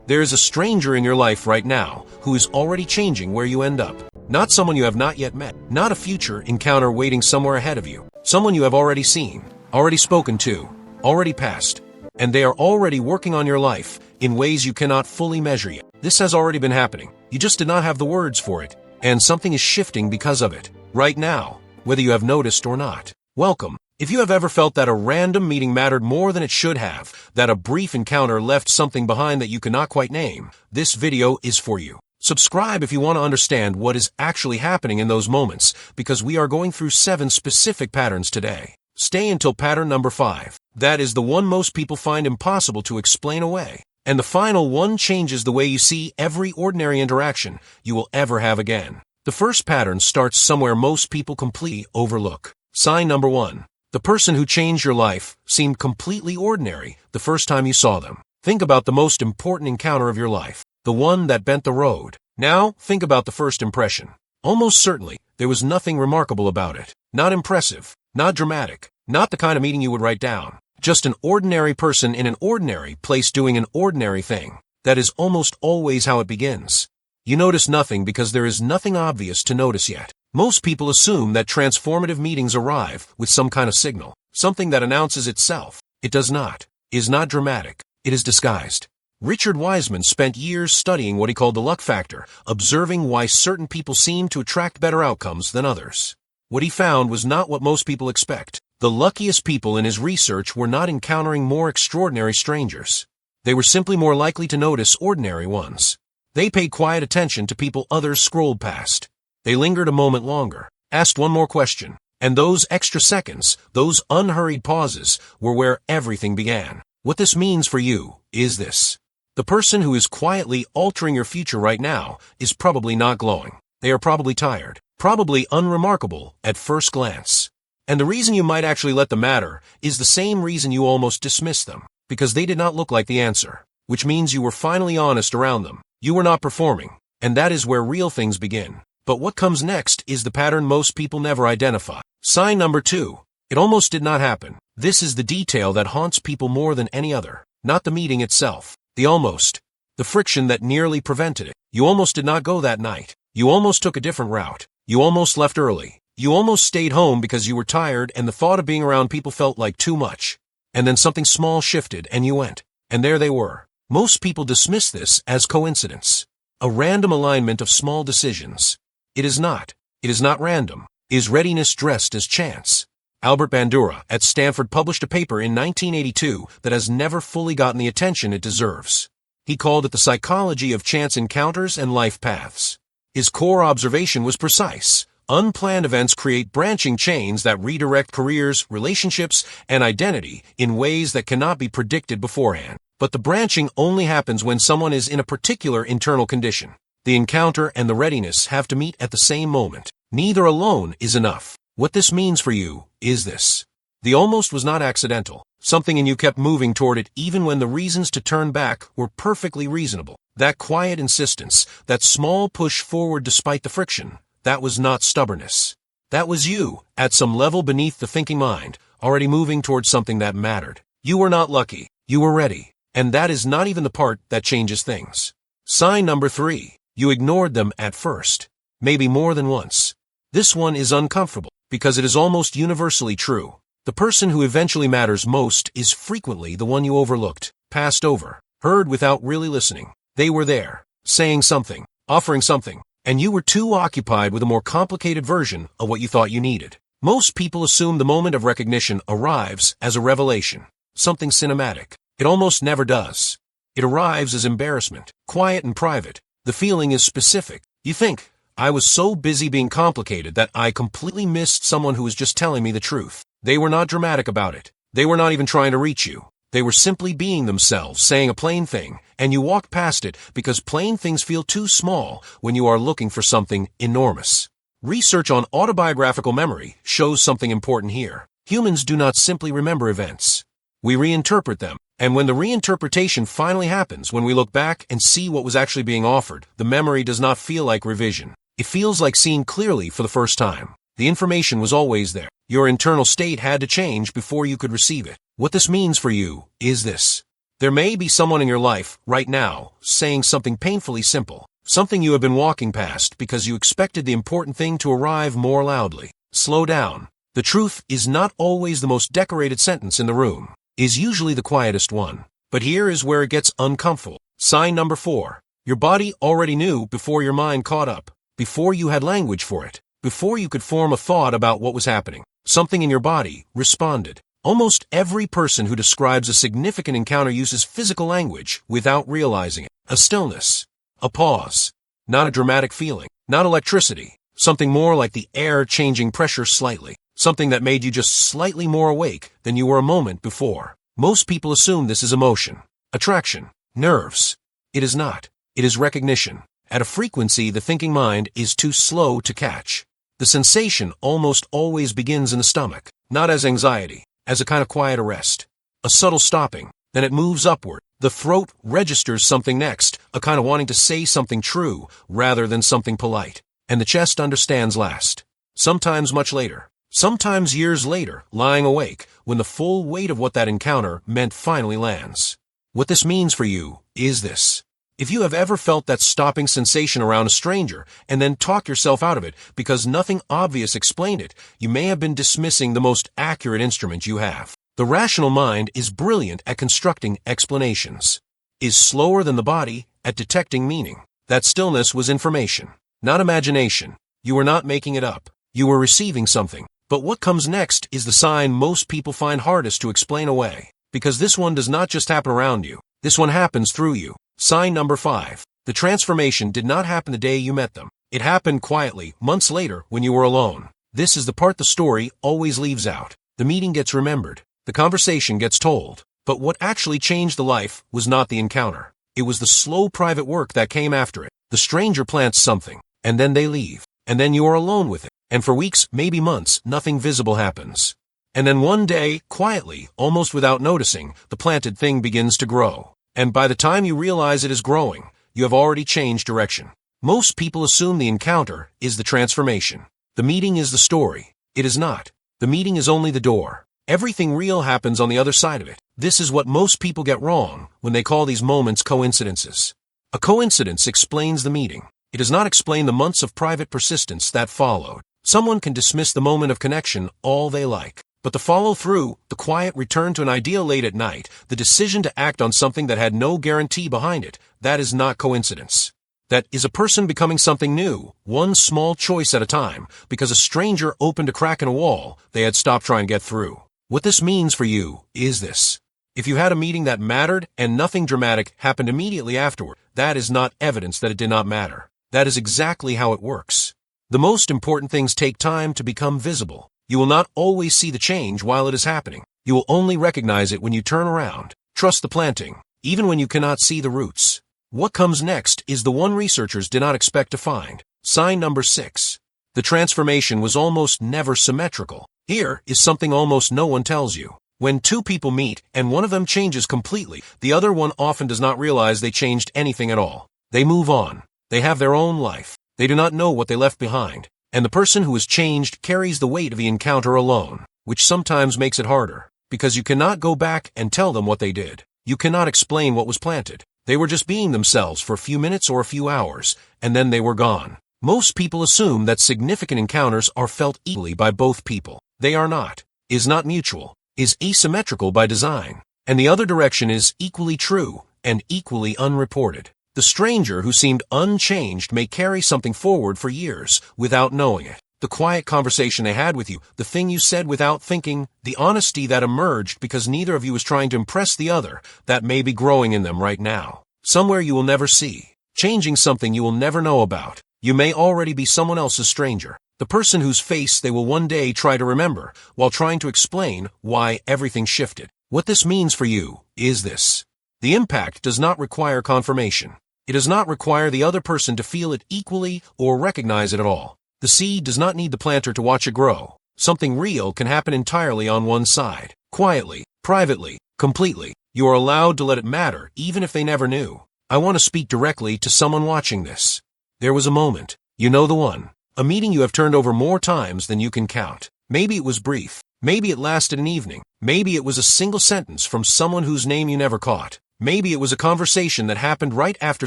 There is a stranger in your life right now who is already changing where you end up. Not someone you have not yet met, not a future encounter waiting somewhere ahead of you. Someone you have already seen, already spoken to, already passed. And they are already working on your life in ways you cannot fully measure yet. This has already been happening. You just did not have the words for it, and something is shifting because of it. Right now, whether you have noticed or not. Welcome. If you have ever felt that a random meeting mattered more than it should have, that a brief encounter left something behind that you cannot quite name, this video is for you. Subscribe if you want to understand what is actually happening in those moments, because we are going through 7 specific patterns today. Stay until pattern number 5. That is the one most people find impossible to explain away. And the final one changes the way you see every ordinary interaction you will ever have again. The first pattern starts somewhere most people completely overlook. Sign number 1. The person who changed your life seemed completely ordinary the first time you saw them. Think about the most important encounter of your life, the one that bent the road. Now, think about the first impression. Almost certainly, there was nothing remarkable about it. Not impressive, not dramatic, not the kind of meeting you would write down. Just an ordinary person in an ordinary place doing an ordinary thing. That is almost always how it begins. You notice nothing because there is nothing obvious to notice yet. Most people assume that transformative meetings arrive with some kind of signal, something that announces itself. It does not. It is not dramatic. It is disguised. Richard Wiseman spent years studying what he called the luck factor, observing why certain people seem to attract better outcomes than others. What he found was not what most people expect. The luckiest people in his research were not encountering more extraordinary strangers. They were simply more likely to notice ordinary ones. They paid quiet attention to people others scrolled past. They lingered a moment longer, asked one more question, and those extra seconds, those unhurried pauses, were where everything began. What this means for you is this. The person who is quietly altering your future right now is probably not glowing. They are probably tired, probably unremarkable at first glance. And the reason you might actually let them matter is the same reason you almost dismissed them, because they did not look like the answer, which means you were finally honest around them. You were not performing, and that is where real things begin. But what comes next is the pattern most people never identify. Sign number 2. It almost did not happen. This is the detail that haunts people more than any other, not the meeting itself. The almost. The friction that nearly prevented it. You almost did not go that night. You almost took a different route. You almost left early. You almost stayed home because you were tired and the thought of being around people felt like too much. And then something small shifted and you went. And there they were. Most people dismiss this as coincidence. A random alignment of small decisions. It is not. It is not random. It is readiness dressed as chance. Albert Bandura at Stanford published a paper in 1982 that has never fully gotten the attention it deserves. He called it the psychology of chance encounters and life paths. His core observation was precise. Unplanned events create branching chains that redirect careers, relationships, and identity in ways that cannot be predicted beforehand. But the branching only happens when someone is in a particular internal condition. The encounter and the readiness have to meet at the same moment. Neither alone is enough. What this means for you is this. The almost was not accidental. Something in you kept moving toward it even when the reasons to turn back were perfectly reasonable. That quiet insistence, that small push forward despite the friction, that was not stubbornness. That was you, at some level beneath the thinking mind, already moving towards something that mattered. You were not lucky. You were ready. And that is not even the part that changes things. Sign number 3. You ignored them at first. Maybe more than once. This one is uncomfortable, because it is almost universally true. The person who eventually matters most is frequently the one you overlooked, passed over, heard without really listening. They were there, saying something, offering something, and you were too occupied with a more complicated version of what you thought you needed. Most people assume the moment of recognition arrives as a revelation, something cinematic. It almost never does. It arrives as embarrassment, quiet and private. The feeling is specific. You think, I was so busy being complicated that I completely missed someone who was just telling me the truth. They were not dramatic about it. They were not even trying to reach you. They were simply being themselves, saying a plain thing, and you walked past it because plain things feel too small when you are looking for something enormous. Research on autobiographical memory shows something important here. Humans do not simply remember events. We reinterpret them. And when the reinterpretation finally happens, when we look back and see what was actually being offered, the memory does not feel like revision. It feels like seeing clearly for the first time. The information was always there. Your internal state had to change before you could receive it. What this means for you is this. There may be someone in your life, right now, saying something painfully simple, something you have been walking past because you expected the important thing to arrive more loudly. Slow down. The truth is not always the most decorated sentence in the room, is usually the quietest one. But here is where it gets uncomfortable. Sign number 4. Your body already knew before your mind caught up, before you had language for it, before you could form a thought about what was happening. Something in your body responded. Almost every person who describes a significant encounter uses physical language without realizing it. A stillness. A pause. Not a dramatic feeling. Not electricity. Something more like the air changing pressure slightly. Something that made you just slightly more awake than you were a moment before. Most people assume this is emotion, attraction, nerves. It is not. It is recognition. At a frequency the thinking mind is too slow to catch. The sensation almost always begins in the stomach, not as anxiety, as a kind of quiet arrest. A subtle stopping, then it moves upward. The throat registers something next, a kind of wanting to say something true rather than something polite. And the chest understands last. Sometimes much later. Sometimes years later, lying awake, when the full weight of what that encounter meant finally lands. What this means for you is this. If you have ever felt that stopping sensation around a stranger and then talk yourself out of it because nothing obvious explained it, you may have been dismissing the most accurate instrument you have. The rational mind is brilliant at constructing explanations, is slower than the body at detecting meaning. That stillness was information, not imagination. You were not making it up. You were receiving something. But what comes next is the sign most people find hardest to explain away, because this one does not just happen around you. This one happens through you. Sign number 5. The transformation did not happen the day you met them. It happened quietly, months later, when you were alone. This is the part the story always leaves out. The meeting gets remembered. The conversation gets told. But what actually changed the life was not the encounter. It was the slow private work that came after it. The stranger plants something, and then they leave. And then you are alone with it. And for weeks, maybe months, nothing visible happens. And then one day, quietly, almost without noticing, the planted thing begins to grow. And by the time you realize it is growing, you have already changed direction. Most people assume the encounter is the transformation. The meeting is the story. It is not. The meeting is only the door. Everything real happens on the other side of it. This is what most people get wrong when they call these moments coincidences. A coincidence explains the meeting. It does not explain the months of private persistence that followed. Someone can dismiss the moment of connection all they like. But the follow-through, the quiet return to an idea late at night, the decision to act on something that had no guarantee behind it, that is not coincidence. That is a person becoming something new, one small choice at a time, because a stranger opened a crack in a wall they had stopped trying to get through. What this means for you is this. If you had a meeting that mattered and nothing dramatic happened immediately afterward, that is not evidence that it did not matter. That is exactly how it works. The most important things take time to become visible. You will not always see the change while it is happening. You will only recognize it when you turn around. Trust the planting, even when you cannot see the roots. What comes next is the one researchers did not expect to find. Sign number 6. The transformation was almost never symmetrical. Here is something almost no one tells you. When two people meet and one of them changes completely, the other one often does not realize they changed anything at all. They move on. They have their own life. They do not know what they left behind. And the person who is changed carries the weight of the encounter alone, which sometimes makes it harder, because you cannot go back and tell them what they did. You cannot explain what was planted. They were just being themselves for a few minutes or a few hours, and then they were gone. Most people assume that significant encounters are felt equally by both people. They are not. Is not mutual. Is asymmetrical by design. And the other direction is equally true and equally unreported. The stranger who seemed unchanged may carry something forward for years without knowing it. The quiet conversation they had with you, the thing you said without thinking, the honesty that emerged because neither of you was trying to impress the other, that may be growing in them right now. Somewhere you will never see. Changing something you will never know about. You may already be someone else's stranger. The person whose face they will one day try to remember while trying to explain why everything shifted. What this means for you is this. The impact does not require confirmation. It does not require the other person to feel it equally or recognize it at all. The seed does not need the planter to watch it grow. Something real can happen entirely on one side. Quietly, privately, completely. You are allowed to let it matter, even if they never knew. I want to speak directly to someone watching this. There was a moment. You know the one. A meeting you have turned over more times than you can count. Maybe it was brief. Maybe it lasted an evening. Maybe it was a single sentence from someone whose name you never caught. Maybe it was a conversation that happened right after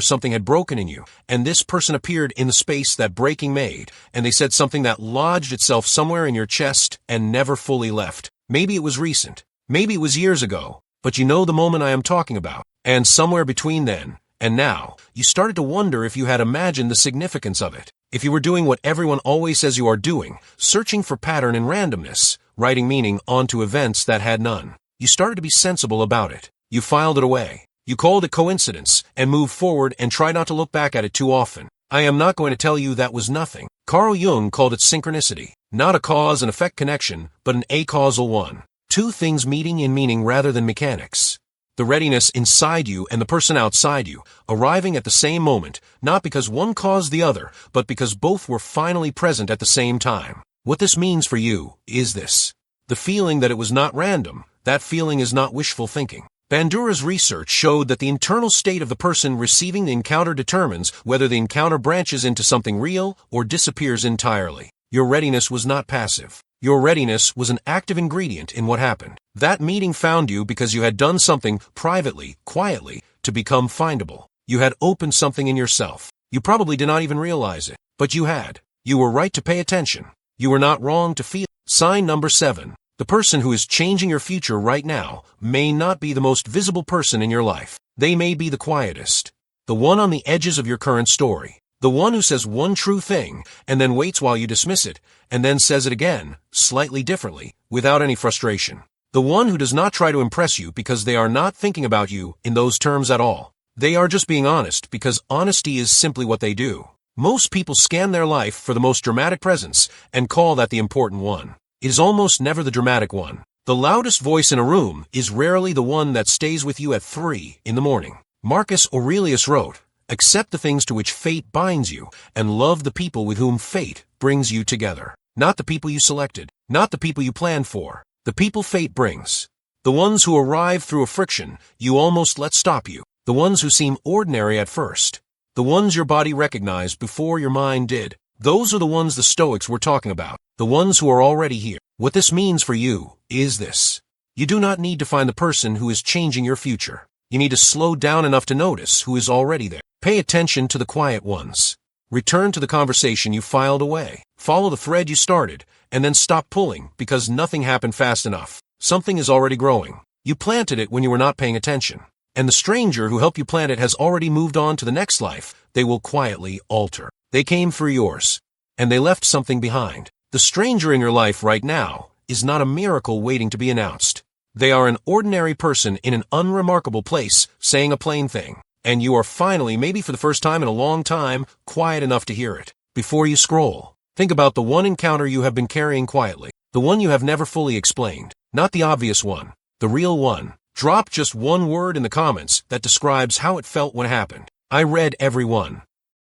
something had broken in you, and this person appeared in the space that breaking made, and they said something that lodged itself somewhere in your chest and never fully left. Maybe it was recent. Maybe it was years ago. But you know the moment I am talking about. And somewhere between then and now, you started to wonder if you had imagined the significance of it. If you were doing what everyone always says you are doing, searching for pattern and randomness, writing meaning onto events that had none. You started to be sensible about it. You filed it away. You called it coincidence and moved forward and tried not to look back at it too often. I am not going to tell you that was nothing. Carl Jung called it synchronicity. Not a cause and effect connection, but an acausal one. Two things meeting in meaning rather than mechanics. The readiness inside you and the person outside you, arriving at the same moment, not because one caused the other, but because both were finally present at the same time. What this means for you is this. The feeling that it was not random, that feeling is not wishful thinking. Bandura's research showed that the internal state of the person receiving the encounter determines whether the encounter branches into something real or disappears entirely. Your readiness was not passive. Your readiness was an active ingredient in what happened. That meeting found you because you had done something privately, quietly, to become findable. You had opened something in yourself. You probably did not even realize it, but you had. You were right to pay attention. You were not wrong to feel. Sign number 7. The person who is changing your future right now may not be the most visible person in your life. They may be the quietest. The one on the edges of your current story. The one who says one true thing and then waits while you dismiss it, and then says it again, slightly differently, without any frustration. The one who does not try to impress you because they are not thinking about you in those terms at all. They are just being honest because honesty is simply what they do. Most people scan their life for the most dramatic presence and call that the important one. It is almost never the dramatic one. The loudest voice in a room is rarely the one that stays with you at 3 in the morning. Marcus Aurelius wrote, "Accept the things to which fate binds you, and love the people with whom fate brings you together." Not the people you selected, not the people you planned for, the people fate brings. The ones who arrive through a friction you almost let stop you, the ones who seem ordinary at first, the ones your body recognized before your mind did. Those are the ones the Stoics were talking about, the ones who are already here. What this means for you is this. You do not need to find the person who is changing your future. You need to slow down enough to notice who is already there. Pay attention to the quiet ones. Return to the conversation you filed away. Follow the thread you started, and then stop pulling because nothing happened fast enough. Something is already growing. You planted it when you were not paying attention. And the stranger who helped you plant it has already moved on to the next life. They will quietly alter. They came through yours, and they left something behind. The stranger in your life right now is not a miracle waiting to be announced. They are an ordinary person in an unremarkable place saying a plain thing. And you are finally, maybe for the first time in a long time, quiet enough to hear it. Before you scroll, think about the one encounter you have been carrying quietly, the one you have never fully explained, not the obvious one, the real one. Drop just one word in the comments that describes how it felt when it happened. I read every one.